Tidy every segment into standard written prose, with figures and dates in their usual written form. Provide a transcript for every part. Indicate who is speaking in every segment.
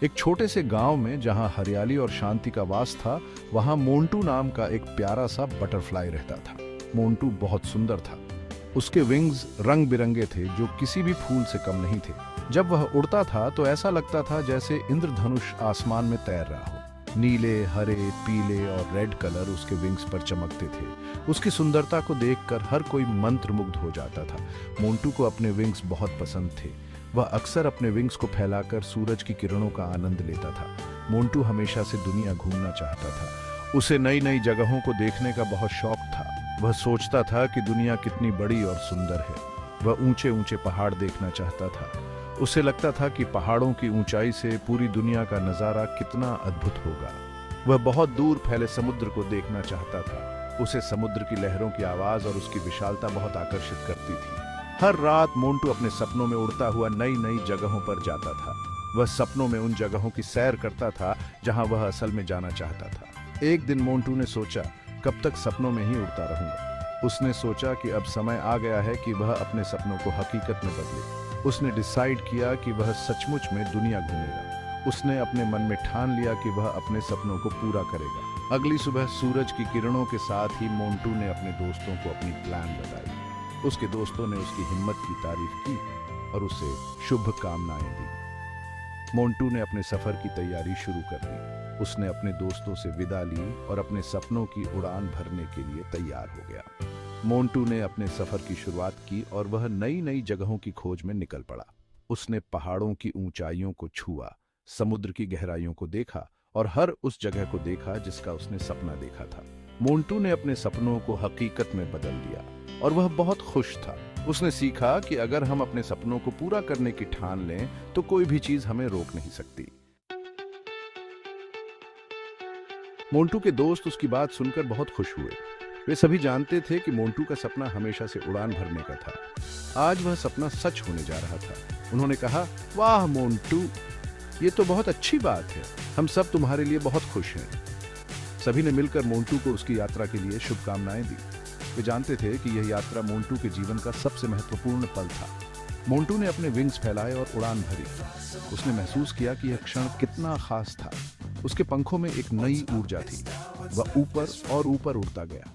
Speaker 1: एक छोटे से गांव में जहां हरियाली और शांति का वास था, वहां मोंटू नाम का एक प्यारा सा बटरफ्लाई रहता था। मोंटू बहुत सुंदर था। उसके विंग्स रंग बिरंगे थे जो किसी भी फूल से कम नहीं थे। जब वह उड़ता था तो ऐसा लगता था जैसे इंद्रधनुष आसमान में तैर रहा हो। नीले, हरे, पीले और रेड कलर उसके विंग्स पर चमकते थे। उसकी सुंदरता को देखकर हर कोई मंत्रमुग्ध हो जाता था। मोंटू को अपने विंग्स बहुत पसंद थे। वह अक्सर अपने विंग्स को फैलाकर सूरज की किरणों का आनंद लेता था। मोंटू हमेशा से दुनिया घूमना चाहता था। उसे नई नई जगहों को देखने का बहुत शौक था। वह सोचता था कि दुनिया कितनी बड़ी और सुंदर है। वह ऊंचे ऊंचे पहाड़ देखना चाहता था। उसे लगता था कि पहाड़ों की ऊंचाई से पूरी दुनिया का नजारा कितना अद्भुत होगा। वह बहुत दूर फैले समुद्र को देखना चाहता था। उसे समुद्र की लहरों की आवाज और उसकी विशालता बहुत आकर्षित करती थी। हर रात मोंटू अपने सपनों में उड़ता हुआ नई नई जगहों पर जाता था। वह सपनों में उन जगहों की सैर करता था जहां वह असल में जाना चाहता था। एक दिन मोंटू ने सोचा, कब तक सपनों में ही उड़ता रहूंगा। उसने सोचा कि अब समय आ गया है कि वह अपने सपनों को हकीकत में बदले। उसने डिसाइड किया कि वह सचमुच में दुनिया घूमेगा। उसने अपने मन में ठान लिया कि वह अपने सपनों को पूरा करेगा। अगली सुबह सूरज की किरणों के साथ ही मोंटू ने अपने दोस्तों को अपनी प्लान बताई। उसके दोस्तों ने उसकी हिम्मत की तारीफ की और उसे शुभकामनाएं दी। मोंटू ने अपने सफर की तैयारी शुरू कर दी। उसने अपने दोस्तों से विदा ली और अपने सपनों की उड़ान भरने के लिए तैयार हो गया। मोंटू ने अपने सफर की शुरुआत की और वह नई नई जगहों की खोज में निकल पड़ा। उसने पहाड़ों की ऊंचाइयों को छुआ, समुद्र की गहराइयों को देखा और हर उस जगह को देखा जिसका उसने सपना देखा था। मोंटू ने अपने सपनों को हकीकत में बदल दिया और वह बहुत खुश था। उसने सीखा कि अगर हम अपने सपनों को पूरा करने की ठान लें तो कोई भी चीज हमें रोक नहीं सकती। मोंटू के दोस्त उसकी बात सुनकर बहुत खुश हुए। वे सभी जानते थे कि मोंटू का सपना हमेशा से उड़ान भरने का था। आज वह सपना सच होने जा रहा था। उन्होंने कहा, वाह मोंटू, ये तो बहुत अच्छी बात है। हम सब तुम्हारे लिए बहुत खुश हैं। सभी ने मिलकर मोंटू को उसकी यात्रा के लिए शुभकामनाएं दी। वे जानते थे कि यह यात्रा मोंटू के जीवन का सबसे महत्वपूर्ण पल था। मोंटू ने अपने विंग्स फैलाए और उड़ान भरी। उसने महसूस किया कि यह क्षण कितना खास था। उसके पंखों में एक नई ऊर्जा थी। वह ऊपर और ऊपर उड़ता गया।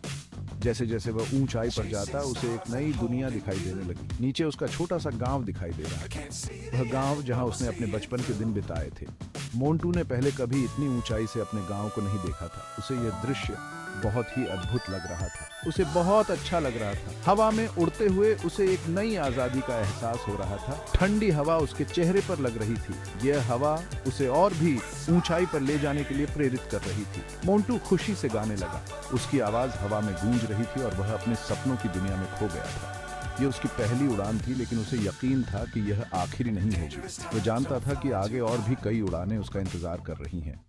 Speaker 1: जैसे जैसे वह ऊंचाई पर जाता, उसे एक नई दुनिया दिखाई देने लगी। नीचे उसका छोटा सा गांव दिखाई दे रहा था। वह गांव जहां उसने अपने बचपन के दिन बिताए थे। मोंटू ने पहले कभी इतनी ऊंचाई से अपने गांव को नहीं देखा था। उसे यह दृश्य बहुत ही अद्भुत लग रहा था। उसे बहुत अच्छा लग रहा था। हवा में उड़ते हुए उसे एक नई आजादी का एहसास हो रहा था। ठंडी हवा उसके चेहरे पर लग रही थी। यह हवा उसे और भी ऊंचाई पर ले जाने के लिए प्रेरित कर रही थी। मोंटू खुशी से गाने लगा। उसकी आवाज हवा में गूंज रही थी और वह अपने सपनों की दुनिया में खो गया था। यह उसकी पहली उड़ान थी, लेकिन उसे यकीन था कि यह आखिरी नहीं होगी। वह जानता था कि आगे और भी कई उड़ानें उसका इंतजार कर रही हैं।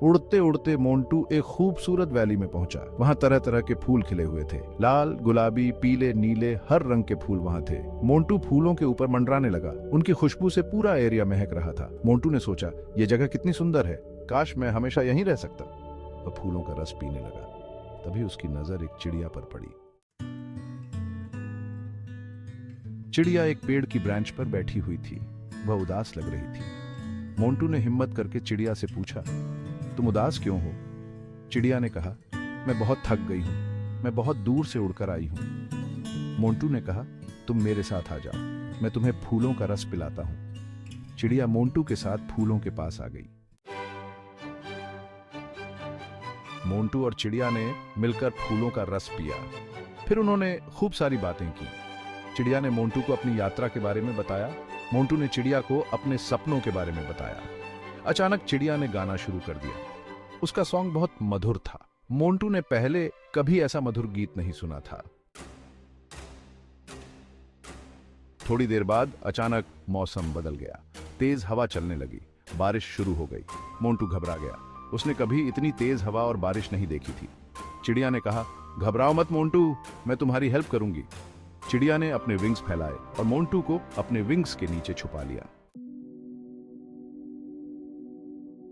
Speaker 1: उड़ते उड़ते मोंटू एक खूबसूरत वैली में पहुंचा। वहां तरह तरह के फूल खिले हुए थे। लाल, गुलाबी, पीले, नीले, हर रंग के फूल वहां थे। मोंटू फूलों के ऊपर मंडराने लगा। उनकी खुशबू से पूरा एरिया महक रहा था। मोंटू ने सोचा, यह जगह कितनी सुंदर है, काश मैं हमेशा यहीं रह सकता। वह फूलों का रस पीने लगा। तभी उसकी नजर एक चिड़िया पर पड़ी। चिड़िया एक पेड़ की ब्रांच पर बैठी हुई थी। वह उदास लग रही थी। मोंटू ने हिम्मत करके चिड़िया से पूछा, तुम उदास क्यों हो? चिड़िया ने कहा, मैं बहुत थक गई हूं। मैं बहुत दूर से उड़कर आई हूं। मोंटू ने कहा, तुम मेरे साथ आ जाओ, मैं तुम्हें फूलों का रस पिलाता हूं। चिड़िया मोंटू के साथ फूलों के पास आ गई। मोंटू और चिड़िया ने मिलकर फूलों का रस पिया। फिर उन्होंने खूब सारी बातें की। चिड़िया ने मोंटू को अपनी यात्रा के बारे में बताया। मोंटू ने चिड़िया को अपने सपनों के बारे में बताया। अचानक चिड़िया ने गाना शुरू कर दिया। उसका सॉन्ग बहुत मधुर था। मोंटू ने पहले कभी ऐसा मधुर गीत नहीं सुना था। थोड़ी देर बाद अचानक मौसम बदल गया। तेज हवा चलने लगी। बारिश शुरू हो गई। मोंटू घबरा गया। उसने कभी इतनी तेज हवा और बारिश नहीं देखी थी। चिड़िया ने कहा, घबराओ मत मोंटू, मैं तुम्हारी हेल्प करूंगी। चिड़िया ने अपने विंग्स फैलाए और मोंटू को अपने विंग्स के नीचे छुपा लिया।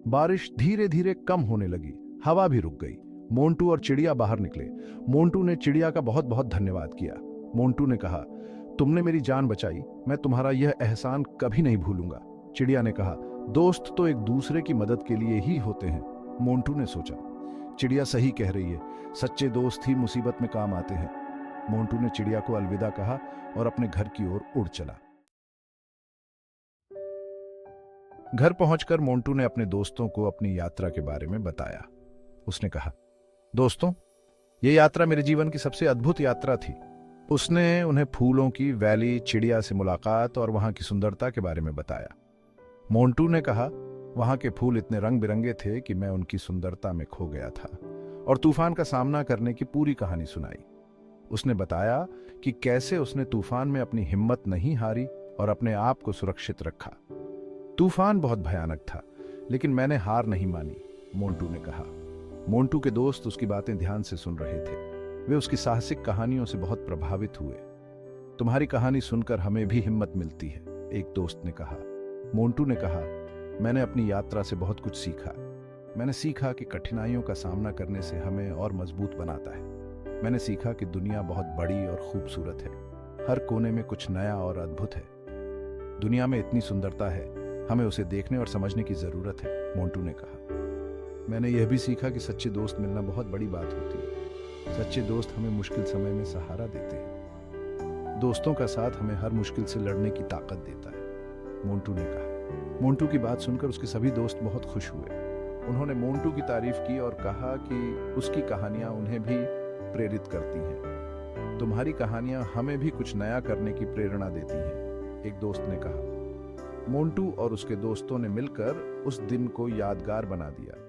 Speaker 1: बारिश धीरे धीरे कम होने लगी। हवा भी रुक गई। मोंटू और चिड़िया बाहर निकले। मोंटू ने चिड़िया का बहुत बहुत धन्यवाद किया। मोंटू ने कहा, तुमने मेरी जान बचाई, मैं तुम्हारा यह एहसान कभी नहीं भूलूंगा। चिड़िया ने कहा, दोस्त तो एक दूसरे की मदद के लिए ही होते हैं। मोंटू ने सोचा, चिड़िया सही कह रही है, सच्चे दोस्त ही मुसीबत में काम आते हैं। मोंटू ने चिड़िया को अलविदा कहा और अपने घर की ओर उड़ चला। घर पहुंचकर मोंटू ने अपने दोस्तों को अपनी यात्रा के बारे में बताया। उसने कहा, दोस्तों, यह यात्रा मेरे जीवन की सबसे अद्भुत यात्रा थी। उसने उन्हें फूलों की वैली, चिड़िया से मुलाकात और वहां की सुंदरता के बारे में बताया। मोंटू ने कहा, वहां के फूल इतने रंग बिरंगे थे कि मैं उनकी सुंदरता में खो गया था, और तूफान का सामना करने की पूरी कहानी सुनाई। उसने बताया कि कैसे उसने तूफान में अपनी हिम्मत नहीं हारी और अपने आप को सुरक्षित रखा। तूफान बहुत भयानक था, लेकिन मैंने हार नहीं मानी, मोंटू ने कहा। मोंटू के दोस्त उसकी बातें ध्यान से सुन रहे थे। वे उसकी साहसिक कहानियों से बहुत प्रभावित हुए। तुम्हारी कहानी सुनकर हमें भी हिम्मत मिलती है, एक दोस्त ने कहा। मोंटू ने कहा, मैंने अपनी यात्रा से बहुत कुछ सीखा। मैंने सीखा कि कठिनाइयों का सामना करने से हमें और मजबूत बनाता है। मैंने सीखा कि दुनिया बहुत बड़ी और खूबसूरत है। हर कोने में कुछ नया और अद्भुत है। दुनिया में इतनी सुंदरता है, हमें उसे देखने और समझने की जरूरत है, मोंटू ने कहा। मैंने यह भी सीखा कि सच्चे दोस्त मिलना बहुत बड़ी बात होती है। सच्चे दोस्त हमें मुश्किल समय में सहारा देते हैं। दोस्तों का साथ हमें हर मुश्किल से लड़ने की ताकत देता है, मोंटू ने कहा। मोंटू की बात सुनकर उसके सभी दोस्त बहुत खुश हुए। उन्होंने मोंटू की तारीफ की और कहा कि उसकी कहानियां उन्हें भी प्रेरित करती हैं। तुम्हारी कहानियां हमें भी कुछ नया करने की प्रेरणा देती हैं, एक दोस्त ने कहा। मोंटू और उसके दोस्तों ने मिलकर उस दिन को यादगार बना दिया।